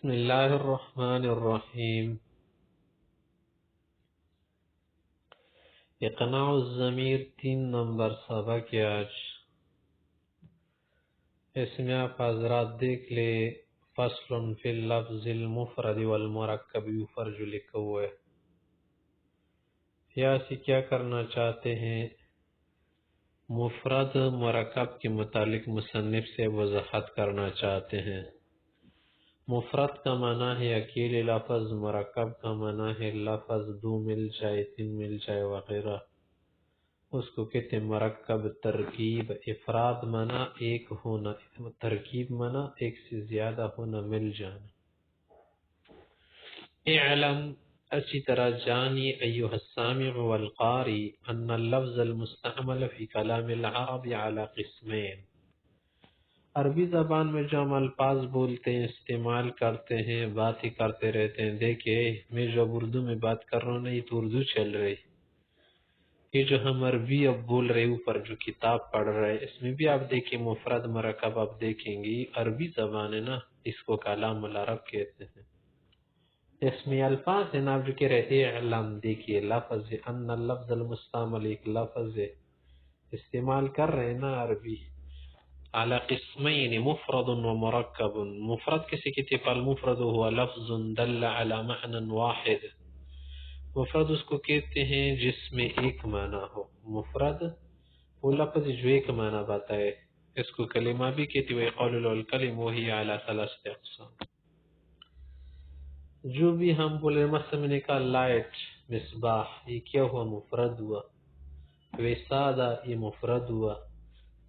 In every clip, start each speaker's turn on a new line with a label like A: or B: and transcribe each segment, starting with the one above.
A: بسم اللہ الرحمن الرحیم۔ اقناع الضمیر 3 نمبر سبق ہے آج۔ اس میں آپ حضرات دیکھ لے فصل فی اللفظ المفرد والمرکب یفرج لکھا ہوا ہے۔ یہاں سے کیا کرنا چاہتے ہیں؟ مفرد مرکب کے متعلق مصنف سے وضاحت کرنا چاہتے ہیں۔ مفرد کا معنی ہے اکیلے لفظ، مرکب کا معنی ہے لفظ دو مل جائے، تین مل جائے وغیرہ، اس کو کہتے ہیں مرکب۔ ترکیب افراد معنی ایک ہونا، ترکیب معنی ایک سے زیادہ ہونا، مل جانا۔ اعلم اچھی طرح جانی ایوہ السامع والقاری ان اللفظ المستعمل فی کلام العرب علی قسمین۔ عربی زبان میں جو ہم الفاظ بولتے ہیں، استعمال کرتے ہیں، باتیں کرتے رہتے ہیں، دیکھیں میں جب اردو میں بات کر رہا ہوں نا، یہ تو اردو چل رہی، یہ جو ہم عربی اب بول رہے اوپر جو کتاب پڑھ رہے، اس میں بھی آپ دیکھیں مفرد مرکب آپ دیکھیں گے، عربی زبان ہے نا، اس کو کلام العرب کہتے ہیں۔ اس میں الفاظ ہیں نا، آپ جو کہہ رہے ہیں اعلم، دیکھیے لفظ ان اللفظ المستعمل ایک لفظ ہے، استعمال کر رہے ہیں نا عربی، على قسمين مفرد ومركب۔ مفرد کسی کہتے ہیں؟ فالمفرد هو لفظ دل على معنى واحد۔ مفرد اس کو کہتے ہیں جس میں ایک معنی ہو۔ مفرد وہ لفظ جو ایک معنی بتائے، اس کو کلمہ بھی کہتے ہیں۔ ويقال له الكلم وهي على ثلاثة اقسام۔ جو بھی ہم بولے، مثلا میں نے کہا لائٹ، مصباح، یہ کیا ہوا؟ مفرد ہوا۔ وسادہ یہ مفرد ہوا۔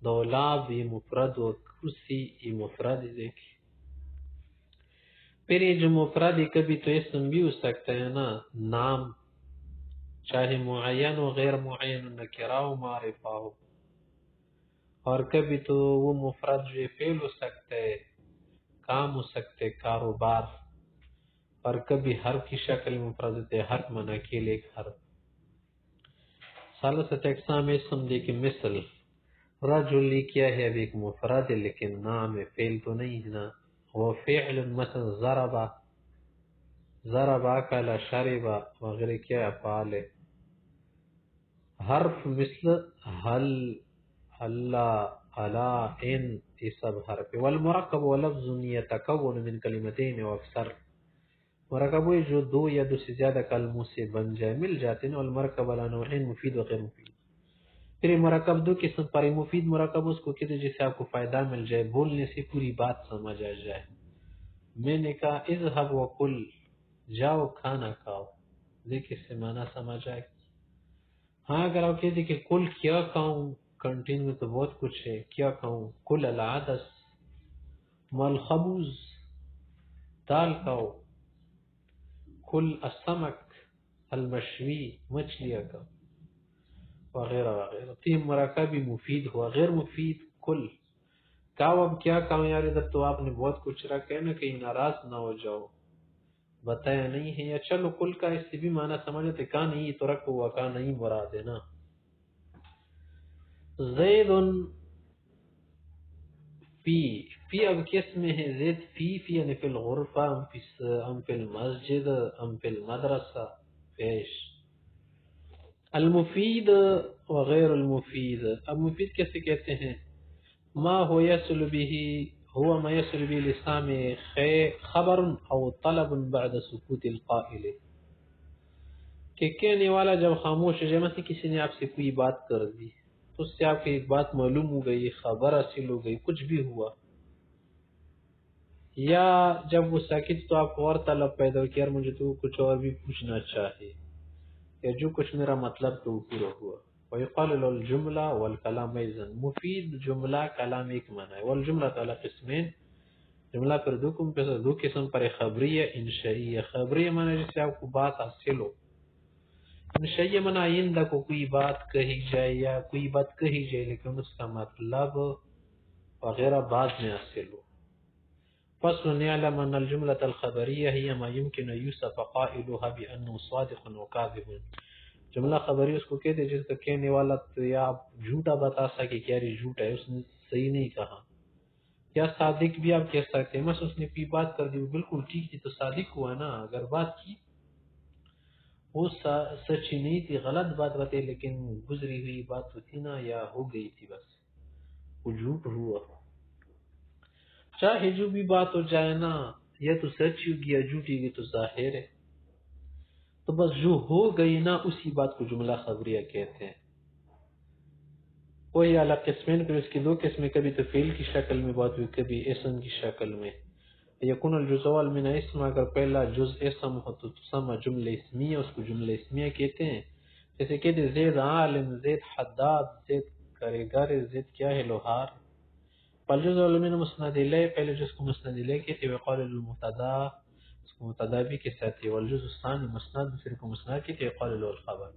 A: دولاب یہ مفرد و کرسی یہ مفرد دیکھیں۔ پھر یہ جو مفرد ہے کبھی تو اسم بھی ہو سکتا ہے نا، نام، چاہے معین و غیر معین، نکرہ و معرفہ ہو، اور کبھی تو وہ مفرد جو فعل ہو سکتا ہے، کام ہو سکتے، کاروبار، اور کبھی حرف کی شکل مفرد ہوتے، حرف معنی کے لئے ایک حرف۔ ثالثۃ اقسام اسم دیکھیں، مثل رجل کیا ہے؟ اب ایک مفرد ہے لیکن نام ہے، فعل تو نہیں نا۔ وہ فعل مثلا ضربا، ضربا کلا شربا وغیرہ کیا افعال ہے۔ حرف مثل حل، اللہ، الا، ان، یہ سب حرف ہے۔ والمرکب ولفظ یتکون من کلمتین و اکثر۔ مرکب ہوئی جو دو یا دو سے زیادہ کلموں سے بن جائے، مل جاتے ہیں۔ والمرکب علی نوعین مفید و غیر مفید۔ پھر یہ مرکب دو قسم پر، مفید مرکب اس کو کہتے ہیں جس سے آپ کو فائدہ مل جائے، بولنے سے پوری بات سمجھ آ جائے۔ میں نے کہا اذهب وکل، جاؤ کھانا کھاؤ، دیکھ اس سے معنی سمجھ آئے۔ ہاں اگر آپ کہتے کہ کل کیا کھاؤں، کنٹین میں تو بہت کچھ ہے، کیا کھاؤں؟ کل العدس، مالخبوز، دال کھاؤ، کل السمک المشوی، مچھلیاں کھاؤ، وغیرہ وغیرہ۔ تین مرکبی مفید ہوا، غیر مفید کل۔ کہا اب کیا کہوں یار، ادھر تو آپ نے بہت کچھ رکھا ہے نا، کہیں ناراض نہ ہو جاؤ، بتایا نہیں ہے، یا چلو کل کا اس سے بھی معنی سمجھتے، کہا نہیں یہ تو رکھا ہوا، کہا نہیں مراد ہے نا۔ زید فی، فی اب کس میں ہے؟ زید فی یعنی فی الغرفہ، ام فی المسجد، ام فی المدرسہ، پیش۔ المفید وغیر المفید، اب مفید کیسے کہتے ہیں؟ ما هو يصل به، هو ما يصل به لسامع خبر او طلب بعد سکوت القائل، کہ کہنے والا جب خاموش ہے، جیسے کسی نے آپ سے کوئی بات کر دی تو اس سے آپ کی ایک بات معلوم ہو گئی، خبر حاصل ہو گئی، کچھ بھی ہوا، یا جب وہ ساکت تو آپ کو اور طلب پیدا ہو کہ یار مجھے تو کچھ اور بھی پوچھنا چاہیے، یا جو کچھ میرا مطلب تو پورا ہوا۔ ويقال له الجملہ والکلام ایضا، مفید جملہ کلام ایک معنی ہے۔ والجملہ تعالی قسمین، جملہ پر دو قسم پر، خبریہ انشائیہ۔ خبریہ معنی جس سے آپ کو بات حاصل ہو، انشائیہ معنی آئندہ کو کوئی بات کہی جائے یا کوئی بات کہی جائے لیکن اس کا مطلب وغیرہ بعد میں حاصل ہو۔ فصل يعلم ان الجملة الخبرية هي ما يمكن ان يوصف قائلها بانه صادق وكاذب۔ جملہ خبری اس کو کہتے ہیں جس کا کہنے والا تو یا آپ جھوٹا بتا سکے کہ یار یہ جھوٹا ہے، اس نے صحیح نہیں کہا، یا صادق بھی آپ کہہ سکتے ہیں، بس اس نے پی بات کر دی وہ بالکل ٹھیک تھی تو صادق ہوا نا. اگر بات کی وہ سچی نہیں تھی، غلط بات بتائی، لیکن گزری ہوئی بات ہوتی نا یا ہو گئی تھی، بس وہ جھوٹ ہوا. چاہے جو بھی بات ہو جائے نا، یا تو سچ ہوگی یا جھوٹی ہوگی تو ظاہر ہے. تو بس جو ہو گئی نا اسی بات کو جملہ خبریہ کہتے ہیں. کوئی اعلیٰ قسمین پہ اس کی دو قسمیں، کبھی تو فعل کی شکل میں بات ہوئی، کبھی اسم کی شکل میں. یکون الجزء من اسم، اگر پہلا جز اسم ہو تو تسمى جملہ اسمیہ، اس کو جملہ اسمیہ کہتے ہیں. جیسے کہتے زید عالم، زید حداد، زید کاریگر، زید کیا ہے لوہار. فالجزء من مسند الیہ، پہلے جز کو مسند الیہ کہتے ہیں. وقال المبتدا، اس کو مبتدا بھی کے ساتھ ہے. والجزء الثانی مسند، دوسرے کو مسند کہتے ہیں. قال له الخبر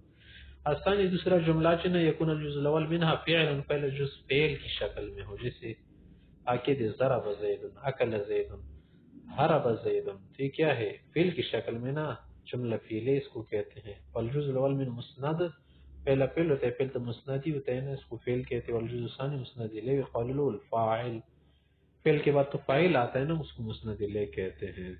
A: الثانی، دوسرا جملہ چنا یکون الجزء الاول منها فعلا، پہلا جز فعل کی شکل میں ہو، جیسے آکد ضرب زید، اکل زید، حرب زید. تو یہ کیا ہے؟ فعل کی شکل میں نا، جملہ فعلی اس کو کہتے ہیں. والجزء الاول من مسند، پہلا فعل ہوتا ہے، پہلا تو مسندی ہوتا ہے نا، اس کو فعل کہتے ہیں. والجزء الثانی مسند الیہ. قال له الفاعل، فعل کے بعد تو فاعل آتا ہے نا، اس کو مسند الیہ کہتے ہیں.